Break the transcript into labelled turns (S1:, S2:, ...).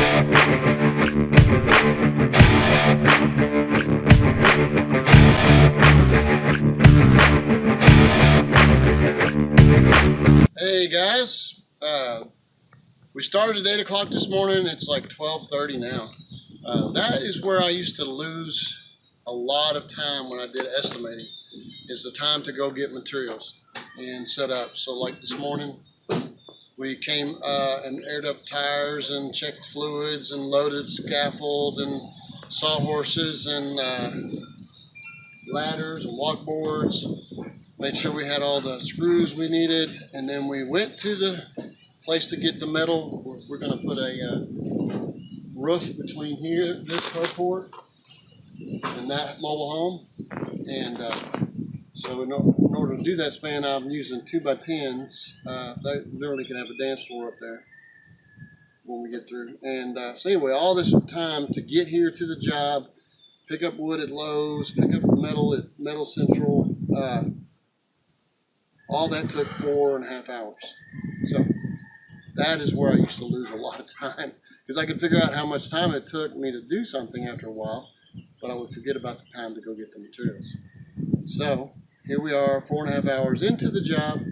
S1: Hey guys, we started at 8 o'clock this morning. It's like 12:30 now. That is where I used to lose a lot of time when I did estimating, is the time to go get materials and set up. So like this morning, we came and aired up tires and checked fluids and loaded scaffold and sawhorses and ladders and walkboards. Made sure we had all the screws we needed, and then we went to the place to get the metal. We're going to put a roof between here, this carport, and that mobile home. And so in order to do that span, I'm using 2x10s. They literally can have a dance floor up there when we get through. And so anyway, all this time to get here to the job, pick up wood at Lowe's, pick up metal at Metal Central. All that took 4.5 hours. So that is where I used to lose a lot of time, because I could figure out how much time it took me to do something after a while, but I would forget about the time to go get the materials. So here we are, 4.5 hours into the job.